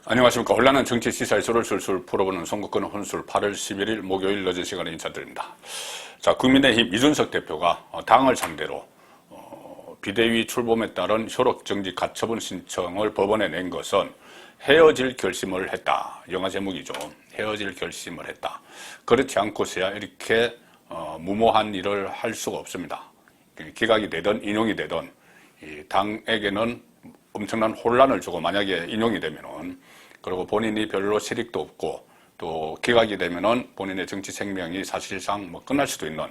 안녕하십니까. 혼란한 정치 시사의 술을 술술 풀어보는 선거권 혼술 8월 11일 목요일 늦은 시간에 인사드립니다. 자, 국민의힘 이준석 대표가 당을 상대로 비대위 출범에 따른 효력정지 가처분 신청을 법원에 낸 것은 헤어질 결심을 했다. 영화 제목이죠. 헤어질 결심을 했다. 그렇지 않고서야 이렇게 무모한 일을 할 수가 없습니다. 기각이 되든 인용이 되든 이 당에게는 엄청난 혼란을 주고, 만약에 인용이 되면은, 그리고 본인이 별로 실익도 없고 또 기각이 되면은 본인의 정치 생명이 사실상 끝날 수도 있는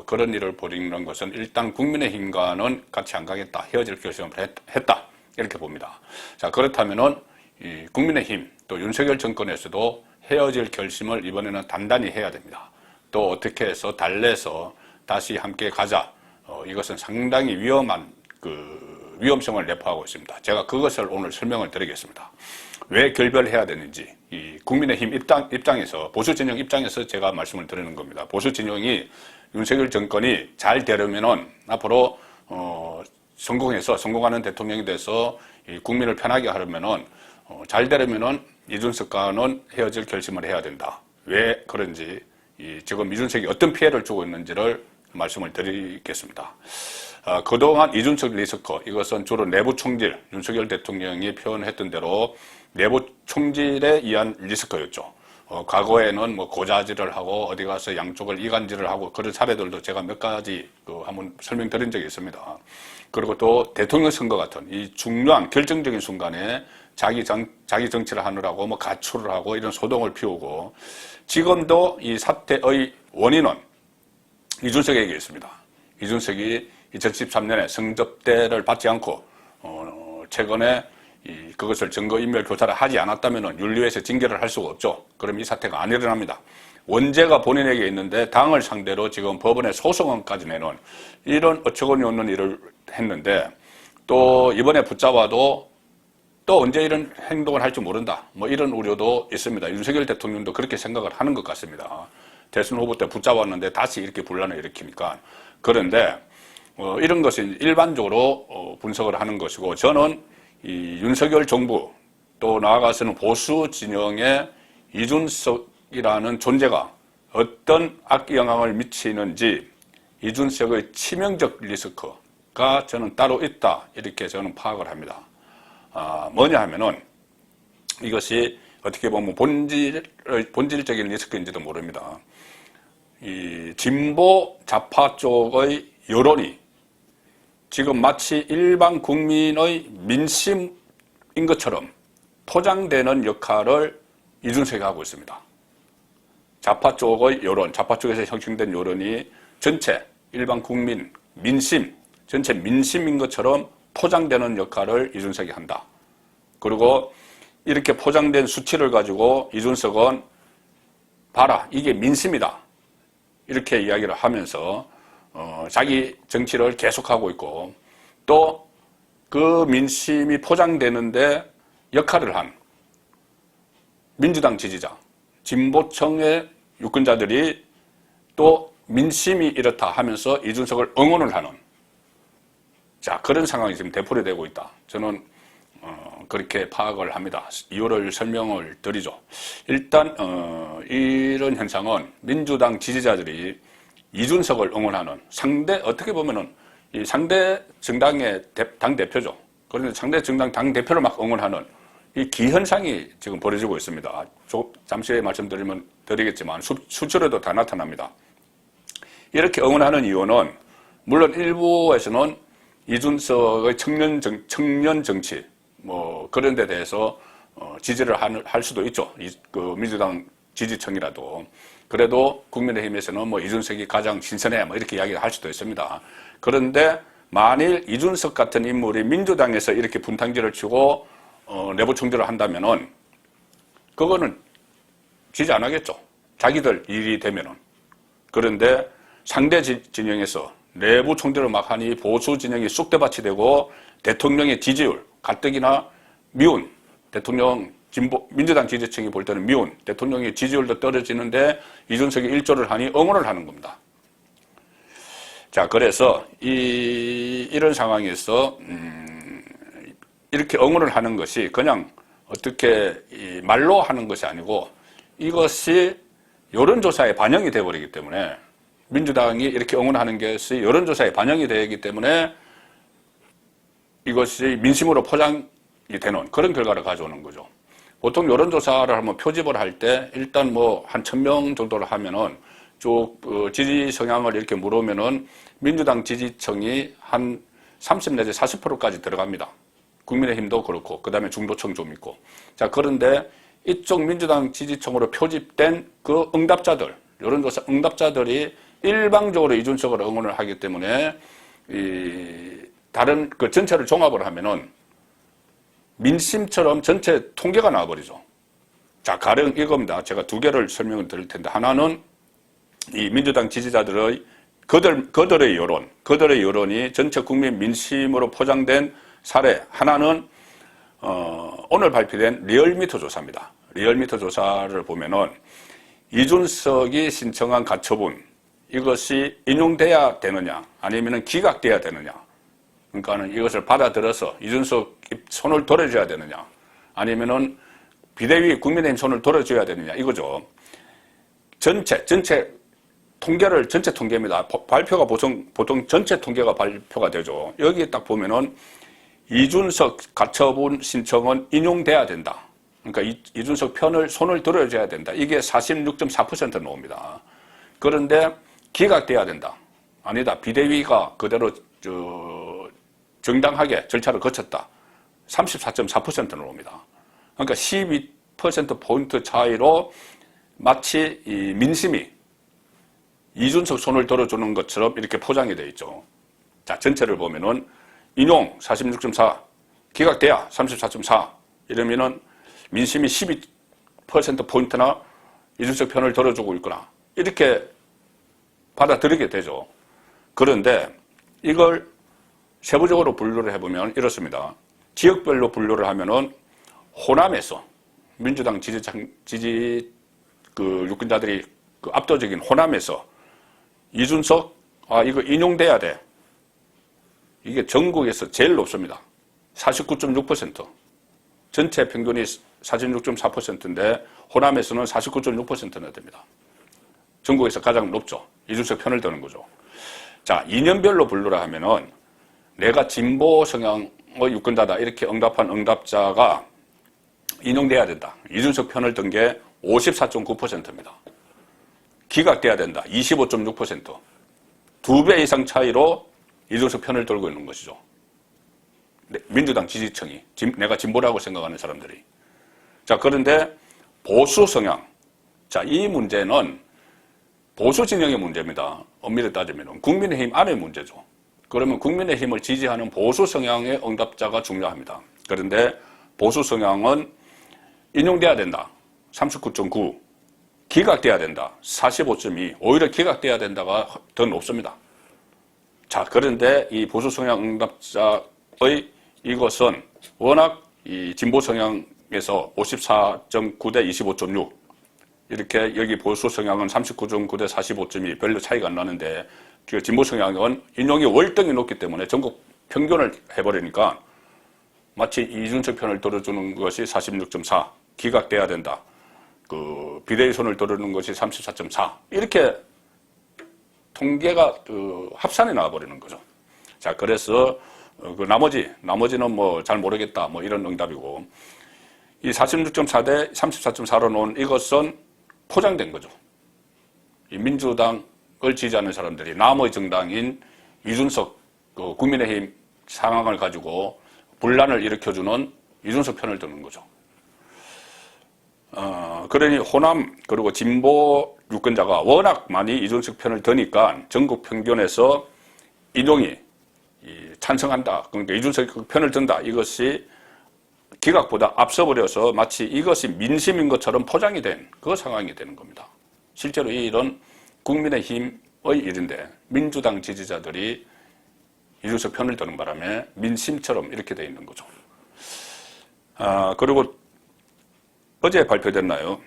그런 일을 벌이는 것은 일단 국민의힘과는 같이 안 가겠다, 헤어질 결심을 했다, 이렇게 봅니다. 자, 그렇다면은 이 국민의힘 또 윤석열 정권에서도 헤어질 결심을 이번에는 단단히 해야 됩니다. 또 어떻게 해서 달래서 다시 함께 가자, 이것은 상당히 위험한 위험성을 내포하고 있습니다. 제가 그것을 오늘 설명을 드리겠습니다. 왜 결별해야 되는지, 이 국민의힘 입장에서, 보수 진영 입장에서 제가 말씀을 드리는 겁니다. 보수 진영이 윤석열 정권이 잘 되려면은 앞으로 성공하는 대통령이 돼서 이 국민을 편하게 하려면은 잘 되려면은 이준석과는 헤어질 결심을 해야 된다. 왜 그런지, 지금 이준석이 어떤 피해를 주고 있는지를 말씀을 드리겠습니다. 그동안 이준석 리스크, 이것은 주로 내부 총질, 윤석열 대통령이 표현했던 대로 내부 총질에 의한 리스크였죠. 과거에는 고자질을 하고 어디 가서 양쪽을 이간질을 하고 그런 사례들도 제가 몇 가지 한번 설명드린 적이 있습니다. 그리고 또 대통령 선거 같은 이 중요한 결정적인 순간에 자기 정치를 하느라고 가출을 하고 이런 소동을 피우고, 지금도 이 사태의 원인은 이준석에게 있습니다. 이준석이 2013년에 성접대를 받지 않고 최근에 그것을 증거인멸 교사를 하지 않았다면 윤리위에서 징계를 할 수가 없죠. 그럼 이 사태가 안 일어납니다. 원죄가 본인에게 있는데 당을 상대로 지금 법원에 소송원까지 내는 이런 어처구니 없는 일을 했는데, 또 이번에 붙잡아도 또 언제 이런 행동을 할지 모른다, 이런 우려도 있습니다. 윤석열 대통령도 그렇게 생각을 하는 것 같습니다. 대선 후보 때 붙잡았는데 다시 이렇게 분란을 일으키니까. 그런데 이런 것이 일반적으로 분석을 하는 것이고, 저는 이 윤석열 정부, 또 나아가서는 보수 진영의 이준석이라는 존재가 어떤 악영향을 미치는지, 이준석의 치명적 리스크가 저는 따로 있다, 이렇게 저는 파악을 합니다. 뭐냐 하면은, 이것이 어떻게 보면 본질적인 리스크인지도 모릅니다. 이 진보 좌파 쪽의 여론이 지금 마치 일반 국민의 민심인 것처럼 포장되는 역할을 이준석이 하고 있습니다. 좌파 쪽의 여론, 좌파 쪽에서 형성된 여론이 전체 일반 국민, 민심, 전체 민심인 것처럼 포장되는 역할을 이준석이 한다. 그리고 이렇게 포장된 수치를 가지고 이준석은 봐라, 이게 민심이다, 이렇게 이야기를 하면서 자기 정치를 계속하고 있고, 또 그 민심이 포장되는데 역할을 한 민주당 지지자, 진보층의 유권자들이 또 민심이 이렇다 하면서 이준석을 응원을 하는, 자, 그런 상황이 지금 되풀이되고 있다. 저는 그렇게 파악을 합니다. 이유를 설명을 드리죠. 일단 이런 현상은 민주당 지지자들이 이준석을 응원하는 어떻게 보면은 이 상대 정당의 당대표죠. 그런데 상대 정당 당대표를 막 응원하는 이 기현상이 지금 벌어지고 있습니다. 잠시 후에 말씀드리겠지만 수치로도 다 나타납니다. 이렇게 응원하는 이유는, 물론 일부에서는 이준석의 청년 정치, 그런 데 대해서 지지를 할 수도 있죠. 민주당 지지층이라도. 그래도 국민의힘에서는 이준석이 가장 신선해, 이렇게 이야기를 할 수도 있습니다. 그런데 만일 이준석 같은 인물이 민주당에서 이렇게 분탕질을 치고 내부 총질을 한다면은 그거는 지지 안 하겠죠. 자기들 일이 되면은. 그런데 상대 진영에서 내부 총질을 막 하니 보수 진영이 쑥대밭이 되고, 대통령의 지지율, 가뜩이나 미운 대통령, 민주당 지지층이 볼 때는 미운 대통령의 지지율도 떨어지는데 이준석이 일조를 하니 응원을 하는 겁니다. 자, 그래서 이런 상황에서 이렇게 응원을 하는 것이 그냥 어떻게 이 말로 하는 것이 아니고 이것이 여론조사에 반영이 되어버리기 때문에 민주당이 이렇게 응원하는 것이 여론조사에 반영이 되기 때문에 이것이 민심으로 포장이 되는 그런 결과를 가져오는 거죠. 보통 여론조사를 한번 표집을 할 때 일단 뭐 한 1000명 정도를 하면은 쭉 지지 성향을 이렇게 물으면은 민주당 지지층이 한 30 내지 40%까지 들어갑니다. 국민의힘도 그렇고 그 다음에 중도층 좀 있고. 자, 그런데 이쪽 민주당 지지층으로 표집된 그 응답자들, 여론조사 응답자들이 일방적으로 이준석을 응원을 하기 때문에 이 다른 그 전체를 종합을 하면은 민심처럼 전체 통계가 나와버리죠. 자, 가령 이겁니다. 제가 두 개를 설명을 드릴 텐데 하나는 이 민주당 지지자들의 그들의 여론이 전체 국민 민심으로 포장된 사례. 하나는 오늘 발표된 리얼미터 조사입니다. 리얼미터 조사를 보면은 이준석이 신청한 가처분 이것이 인용돼야 되느냐 아니면은 기각돼야 되느냐. 그러니까는 이것을 받아들여서 이준석 손을 들어줘야 되느냐 아니면은 비대위 국민의힘 손을 들어줘야 되느냐 이거죠. 전체 통계입니다. 발표가 보통 전체 통계가 발표가 되죠. 여기 딱 보면은 이준석 가처분 신청은 인용돼야 된다. 그러니까 이준석 편을 손을 들어줘야 된다. 이게 46.4% 나옵니다. 그런데 기각돼야 된다. 아니다. 비대위가 그대로 정당하게 절차를 거쳤다. 34.4% 나옵니다. 그러니까 12%포인트 차이로 마치 이 민심이 이준석 손을 들어주는 것처럼 이렇게 포장이 되어 있죠. 자, 전체를 보면은 인용 46.4, 기각돼야 34.4 이러면은 민심이 12%포인트나 이준석 편을 들어주고 있거나 이렇게 받아들이게 되죠. 그런데 이걸 세부적으로 분류를 해보면 이렇습니다. 지역별로 분류를 하면은 호남에서 민주당 지지 유권자들이 그 압도적인 호남에서 이준석 이거 인용돼야 돼. 이게 전국에서 제일 높습니다. 49.6%. 전체 평균이 46.4%인데 호남에서는 49.6%나 됩니다. 전국에서 가장 높죠. 이준석 편을 드는 거죠. 자, 이념별로 분류를 하면은 내가 진보 성향의 유권자다 이렇게 응답한 응답자가 인용돼야 된다. 이준석 편을 든 게 54.9%입니다. 기각돼야 된다. 25.6%. 2배 이상 차이로 이준석 편을 들고 있는 것이죠. 민주당 지지층이 내가 진보라고 생각하는 사람들이. 자, 그런데 보수 성향. 자, 이 문제는 보수 진영의 문제입니다. 엄밀히 따지면 국민의힘 안의 문제죠. 그러면 국민의힘을 지지하는 보수 성향의 응답자가 중요합니다. 그런데 보수 성향은 인용돼야 된다. 39.9. 기각돼야 된다. 45.2. 오히려 기각돼야 된다가 더 높습니다. 자, 그런데 이 보수 성향 응답자의 이것은 워낙 이 진보 성향에서 54.9 대 25.6 이렇게 여기 보수 성향은 39.9 대 45.2 별로 차이가 안 나는데 그 진보 성향은 인용이 월등히 높기 때문에 전국 평균을 해버리니까 마치 이준석 편을 들어주는 것이 46.4 기각돼야 된다. 그 비대위 손을 들어주는 것이 34.4 이렇게 통계가 합산이 나와버리는 거죠. 자, 그래서 그 나머지는 뭐 잘 모르겠다 뭐 이런 응답이고 이 46.4 대 34.4로 놓은 이것은 포장된 거죠. 이 민주당을 지지하는 사람들이 남의 정당인 이준석 그 국민의힘 상황을 가지고 분란을 일으켜주는 이준석 편을 드는 거죠. 그러니 호남 그리고 진보 유권자가 워낙 많이 이준석 편을 드니까 전국 평균에서 인용이 찬성한다. 그러니까 이준석 편을 든다. 이것이 기각보다 앞서버려서 마치 이것이 민심인 것처럼 포장이 된 그 상황이 되는 겁니다. 실제로 이 일은 국민의힘의 일인데 민주당 지지자들이 이준석 편을 드는 바람에 민심처럼 이렇게 돼 있는 거죠. 그리고 어제 발표됐나요?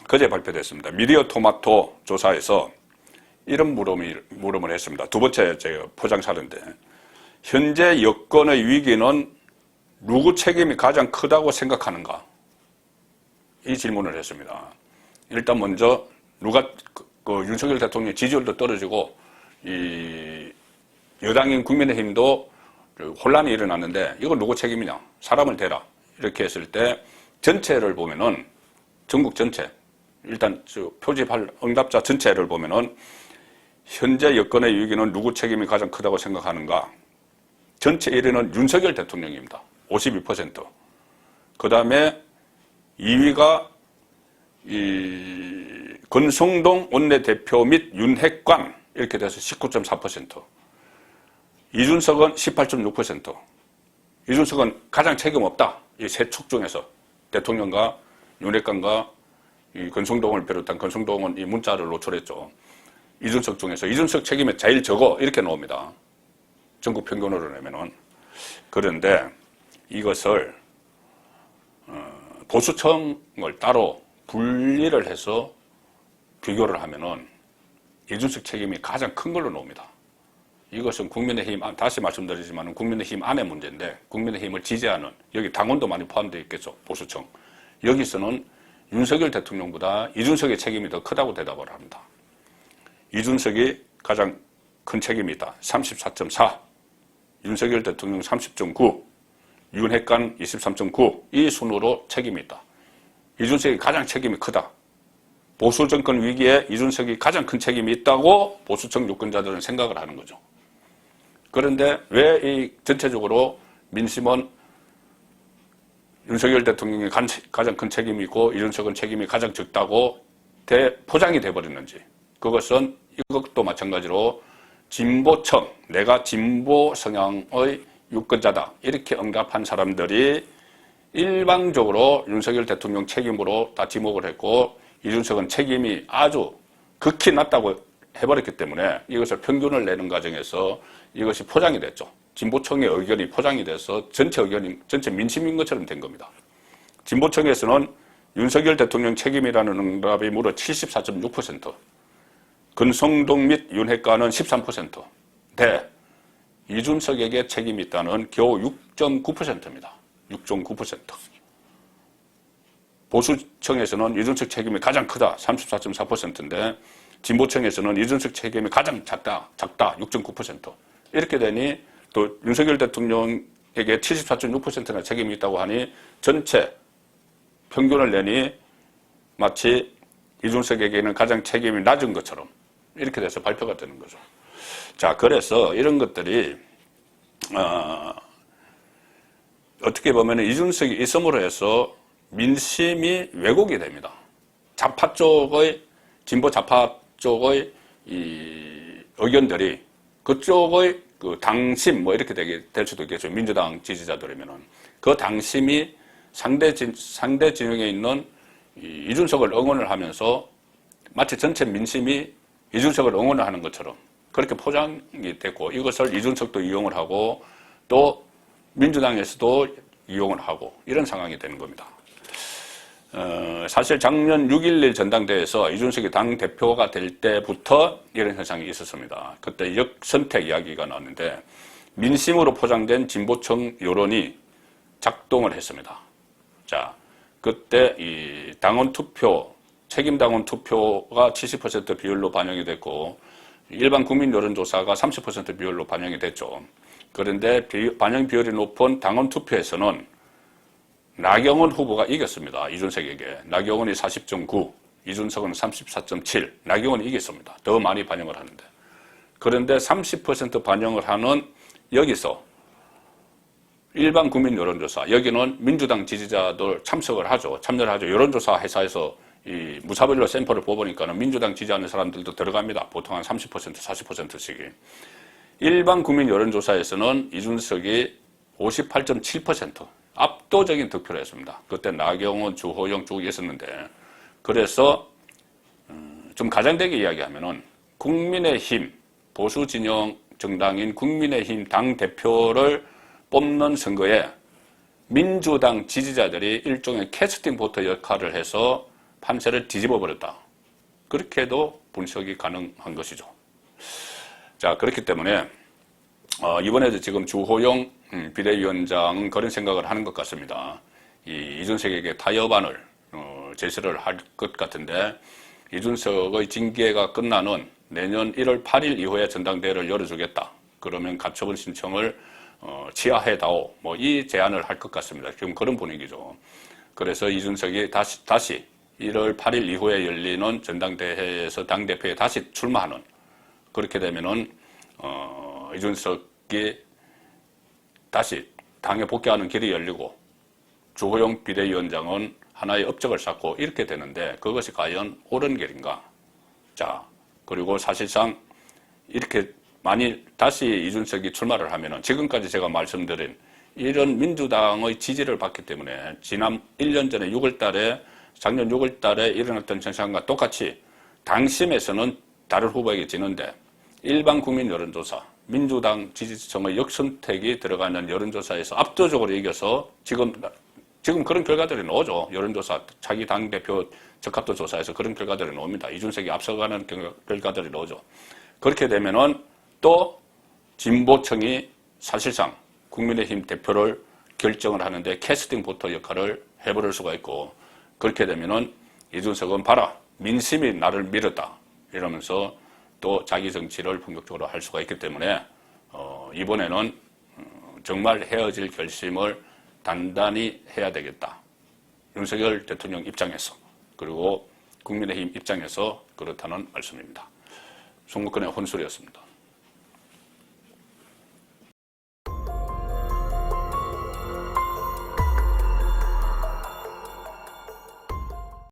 그제 발표됐습니다. 미디어 토마토 조사에서 이런 물음을 했습니다. 두 번째 제가 포장사례인데 현재 여권의 위기는 누구 책임이 가장 크다고 생각하는가? 이 질문을 했습니다. 일단 먼저 누가 윤석열 대통령 지지율도 떨어지고 이 여당인 국민의힘도 혼란이 일어났는데 이거 누구 책임이냐? 사람을 대라. 이렇게 했을 때 전체를 보면은 전국 전체 일단 표집할 응답자 전체를 보면은 현재 여권의 위기는 누구 책임이 가장 크다고 생각하는가? 전체 1위는 윤석열 대통령입니다. 52%. 그 다음에 2위가 권성동 원내대표 및 윤핵관 이렇게 돼서 19.4%. 이준석은 18.6%. 이준석은 가장 책임 없다. 이 세 축 중에서 대통령과 윤핵관과 이 권성동을 비롯한 권성동은 이 문자를 노출했죠. 이준석 중에서 이준석 책임이 제일 적어 이렇게 나옵니다. 전국 평균으로 내면은. 그런데 이것을 보수청을 따로 분리를 해서 비교를 하면은 이준석 책임이 가장 큰 걸로 나옵니다. 이것은 국민의힘, 다시 말씀드리지만 국민의힘 안의 문제인데 국민의힘을 지지하는 여기 당원도 많이 포함되어 있겠죠. 보수청. 여기서는 윤석열 대통령보다 이준석의 책임이 더 크다고 대답을 합니다. 이준석이 가장 큰 책임이 있다. 34.4. 윤석열 대통령 30.9. 윤핵관 23.9. 이 순으로 책임이 있다. 이준석이 가장 책임이 크다. 보수 정권 위기에 이준석이 가장 큰 책임이 있다고 보수청 유권자들은 생각을 하는 거죠. 그런데 왜 이 전체적으로 민심은 윤석열 대통령이 가장 큰 책임이 있고 이준석은 책임이 가장 적다고 포장이 돼버렸는지. 그것은 이것도 마찬가지로 진보청, 내가 진보 성향의 유권자다 이렇게 응답한 사람들이 일방적으로 윤석열 대통령 책임으로 다 지목을 했고 이준석은 책임이 아주 극히 낮다고 해버렸기 때문에 이것을 평균을 내는 과정에서 이것이 포장이 됐죠. 진보청의 의견이 포장이 돼서 전체 민심인 것처럼 된 겁니다. 진보청에서는 윤석열 대통령 책임이라는 응답이 무려 74.6%, 권성동 및 윤핵관은 13%, 이준석에게 책임이 있다는 겨우 6.9%입니다. 6.9%. 보수청에서는 이준석 책임이 가장 크다. 34.4%인데 진보청에서는 이준석 책임이 가장 작다. 6.9%. 이렇게 되니 또 윤석열 대통령에게 74.6%나 책임이 있다고 하니 전체 평균을 내니 마치 이준석에게는 가장 책임이 낮은 것처럼 이렇게 돼서 발표가 되는 거죠. 자, 그래서 이런 것들이 어떻게 보면 이준석이 있음으로 해서 민심이 왜곡이 됩니다. 좌파 쪽의 진보 좌파 쪽의 이 의견들이 그쪽의 그 당심 뭐 이렇게 될 수도 있겠죠. 민주당 지지자들이면은 그 당심이 상대 진영에 있는 이준석을 응원을 하면서 마치 전체 민심이 이준석을 응원을 하는 것처럼 그렇게 포장이 됐고 이것을 이준석도 이용을 하고 또 민주당에서도 이용을 하고 이런 상황이 되는 겁니다. 사실 작년 6.11 전당대회에서 이준석이 당대표가 될 때부터 이런 현상이 있었습니다. 그때 역선택 이야기가 나왔는데 민심으로 포장된 진보청 여론이 작동을 했습니다. 자, 그때 이 당원 투표, 책임 당원 투표가 70% 비율로 반영이 됐고 일반 국민 여론조사가 30% 비율로 반영이 됐죠. 그런데 반영 비율이 높은 당원 투표에서는 나경원 후보가 이겼습니다. 이준석에게. 나경원이 40.9, 이준석은 34.7. 나경원이 이겼습니다. 더 많이 반영을 하는데. 그런데 30% 반영을 하는 여기서 일반 국민 여론조사, 여기는 민주당 지지자들 참여를 하죠. 여론조사 회사에서 이 무사별로 샘플을 뽑으니까는 민주당 지지하는 사람들도 들어갑니다. 보통 한 30%, 40%씩이. 일반 국민 여론조사에서는 이준석이 58.7%. 압도적인 득표를 했습니다. 그때 나경원, 주호영 쭉 있었는데 그래서 좀 가장되게 이야기하면은 국민의힘 보수 진영 정당인 국민의힘 당 대표를 뽑는 선거에 민주당 지지자들이 일종의 캐스팅 보트 역할을 해서 판세를 뒤집어 버렸다. 그렇게도 분석이 가능한 것이죠. 자, 그렇기 때문에 이번에도 지금 주호영 비대위원장은 그런 생각을 하는 것 같습니다. 이준석에게 타협안을 제시를 할 것 같은데, 이준석의 징계가 끝나는 내년 1월 8일 이후에 전당대회를 열어주겠다. 그러면 가처분 신청을 취하해다오. 뭐 이 제안을 할 것 같습니다. 지금 그런 분위기죠. 그래서 이준석이 다시 1월 8일 이후에 열리는 전당대회에서 당대표에 다시 출마하는, 그렇게 되면은 이준석이 다시 당에 복귀하는 길이 열리고 주호영 비대위원장은 하나의 업적을 쌓고 이렇게 되는데, 그것이 과연 옳은 길인가? 자, 그리고 사실상 이렇게 만일 다시 이준석이 출마를 하면은 지금까지 제가 말씀드린 이런 민주당의 지지를 받기 때문에 지난 1년 전에 6월 달에, 작년 6월 달에 일어났던 현상과 똑같이 당심에서는 다른 후보에게 지는데 일반 국민 여론조사, 민주당 지지층의 역선택이 들어가는 여론조사에서 압도적으로 이겨서 지금 그런 결과들이 나오죠. 여론조사, 자기 당대표 적합도 조사에서 그런 결과들이 나옵니다. 이준석이 앞서가는 결과들이 나오죠. 그렇게 되면은 또 진보층이 사실상 국민의힘 대표를 결정을 하는데 캐스팅 보터 역할을 해버릴 수가 있고, 그렇게 되면은 이준석은 봐라, 민심이 나를 밀었다 이러면서 또 자기 정치를 본격적으로 할 수가 있기 때문에 이번에는 정말 헤어질 결심을 단단히 해야 되겠다. 윤석열 대통령 입장에서, 그리고 국민의힘 입장에서 그렇다는 말씀입니다. 송국근의 혼술이었습니다.